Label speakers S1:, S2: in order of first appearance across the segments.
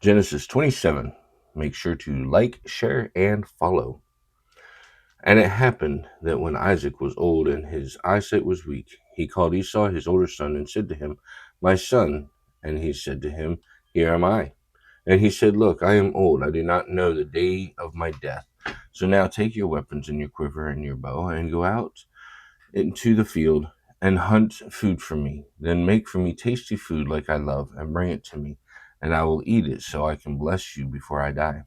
S1: Genesis 27. Make sure to like, share, and follow. And it happened that when Isaac was old and his eyesight was weak, he called Esau his older son and said to him, My son. And he said to him, Here am I. And he said, Look, I am old. I do not know the day of my death. So now take your weapons and your quiver and your bow and go out into the field and hunt food for me. Then make for me tasty food like I love and bring it to me, and I will eat it so I can bless you before I die.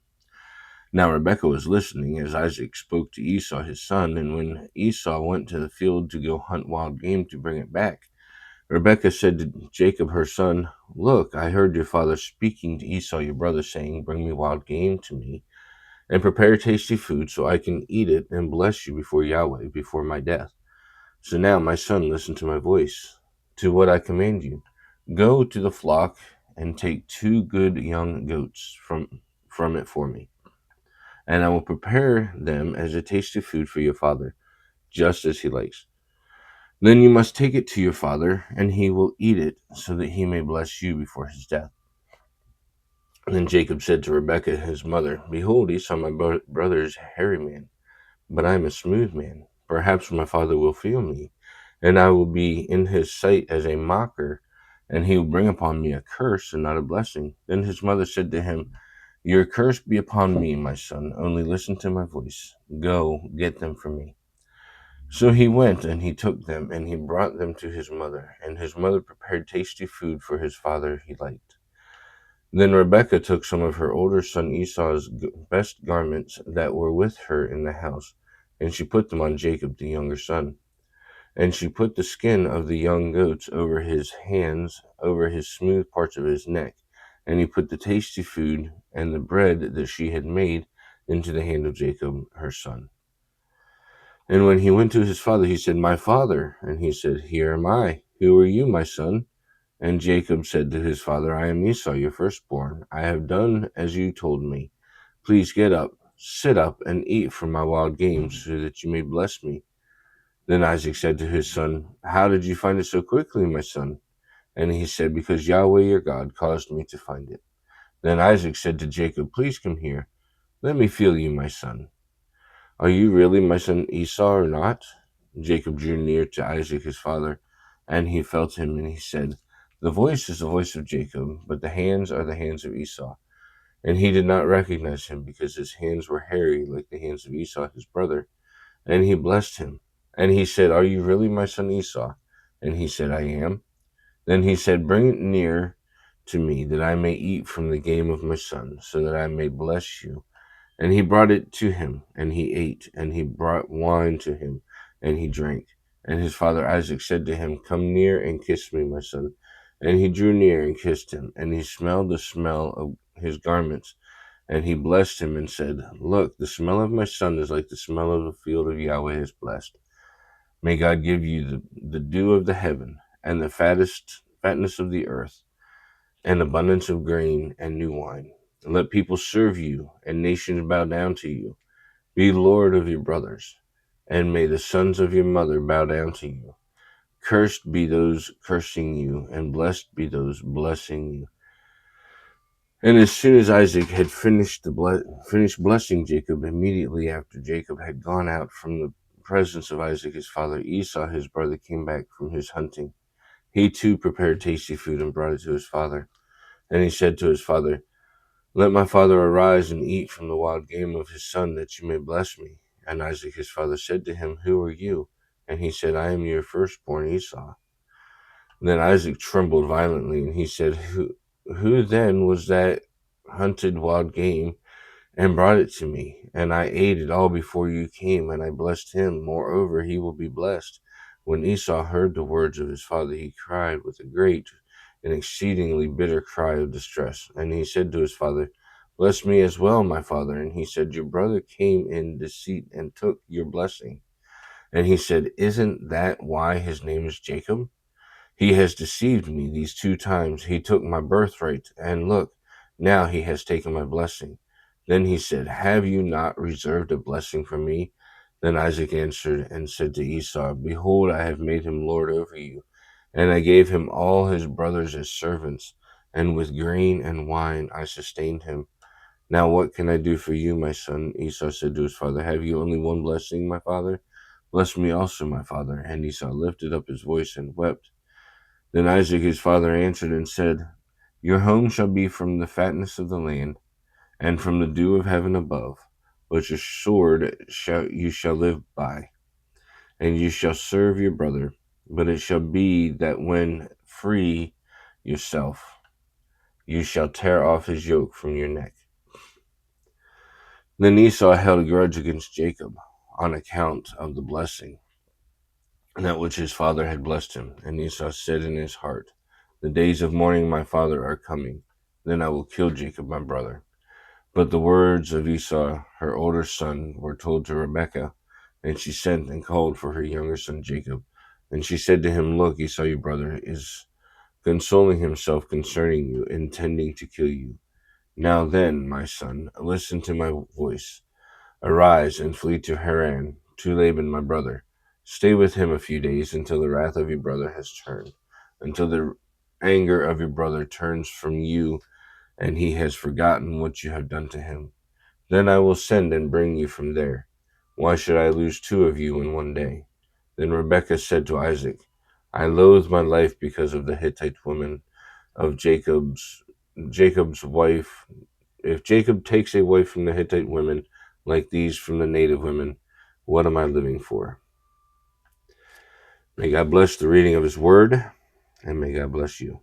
S1: Now Rebekah was listening as Isaac spoke to Esau his son, and when Esau went to the field to go hunt wild game to bring it back, Rebekah said to Jacob her son, Look, I heard your father speaking to Esau your brother, saying, Bring me wild game to me, and prepare tasty food so I can eat it and bless you before Yahweh, before my death. So now, my son, listen to my voice, to what I command you. Go to the flock and take 2 good young goats from it for me, and I will prepare them as a tasty food for your father, just as he likes. Then you must take it to your father, and he will eat it, so that he may bless you before his death. And then Jacob said to Rebekah his mother, Behold, Esau my brother is a hairy man, but I am a smooth man. Perhaps my father will feel me, and I will be in his sight as a mocker, and he will bring upon me a curse and not a blessing. Then his mother said to him, Your curse be upon me, my son, only listen to my voice. Go, get them for me. So he went, and he took them, and he brought them to his mother, and his mother prepared tasty food for his father he liked. Then Rebekah took some of her older son Esau's best garments that were with her in the house, and she put them on Jacob the younger son. And she put the skin of the young goats over his hands, over his smooth parts of his neck. And he put the tasty food and the bread that she had made into the hand of Jacob her son. And when he went to his father, he said, My father. And he said, Here am I. Who are you, my son? And Jacob said to his father, I am Esau, your firstborn. I have done as you told me. Please get up, sit up, and eat from my wild game, so that you may bless me. Then Isaac said to his son, How did you find it so quickly, my son? And he said, Because Yahweh your God caused me to find it. Then Isaac said to Jacob, Please come here. Let me feel you, my son. Are you really my son Esau or not? Jacob drew near to Isaac his father, and he felt him, and he said, The voice is the voice of Jacob, but the hands are the hands of Esau. And he did not recognize him, because his hands were hairy like the hands of Esau his brother. And he blessed him. And he said, Are you really my son Esau? And he said, I am. Then he said, Bring it near to me, that I may eat from the game of my son, so that I may bless you. And he brought it to him, and he ate, and he brought wine to him, and he drank. And his father Isaac said to him, Come near and kiss me, my son. And he drew near and kissed him, and he smelled the smell of his garments. And he blessed him and said, Look, the smell of my son is like the smell of the field of Yahweh is blessed. May God give you the dew of the heaven, and the fatness of the earth, and abundance of grain and new wine. Let people serve you, and nations bow down to you. Be Lord of your brothers, and may the sons of your mother bow down to you. Cursed be those cursing you, and blessed be those blessing you. And as soon as Isaac had finished blessing Jacob, immediately after Jacob had gone out from the presence of Isaac his father, Esau his brother came back from his hunting. He too prepared tasty food and brought it to his father. And he said to his father, Let my father arise and eat from the wild game of his son, that you may bless me. And Isaac his father said to him, Who are you? And he said, I am your firstborn Esau. Then Isaac trembled violently, and he said, Who then was that hunted wild game and brought it to me? And I ate it all before you came, and I blessed him. Moreover, he will be blessed. When Esau heard the words of his father, he cried with a great and exceedingly bitter cry of distress. And he said to his father, Bless me as well, my father. And he said, Your brother came in deceit and took your blessing. And he said, Isn't that why his name is Jacob? He has deceived me these 2 times. He took my birthright, and look, now he has taken my blessing. Then he said, Have you not reserved a blessing for me? Then Isaac answered and said to Esau, Behold, I have made him lord over you, and I gave him all his brothers as servants, and with grain and wine I sustained him. Now what can I do for you, my son? Esau said to his father, have you only one blessing, my father? Bless me also, my father. And Esau lifted up his voice and wept. Then Isaac his father answered and said, your home shall be from the fatness of the land, and from the dew of heaven above, but your sword you shall live by, and you shall serve your brother. But it shall be that when free yourself, you shall tear off his yoke from your neck. Then Esau held a grudge against Jacob on account of the blessing, that which his father had blessed him. And Esau said in his heart, the days of mourning my father are coming, then I will kill Jacob my brother. But the words of Esau, her older son, were told to Rebekah, and she sent and called for her younger son Jacob. And she said to him, look, Esau your brother is consoling himself concerning you, intending to kill you. Now then, my son, listen to my voice. Arise and flee to Haran, to Laban my brother. Stay with him a few days until the wrath of your brother has turned, until the anger of your brother turns from you, and he has forgotten what you have done to him. Then I will send and bring you from there. Why should I lose two of you in one day? Then Rebekah said to Isaac, I loathe my life because of the Hittite woman of Jacob's wife. If Jacob takes a wife from the Hittite women, like these from the native women, what am I living for? May God bless the reading of his word, and may God bless you.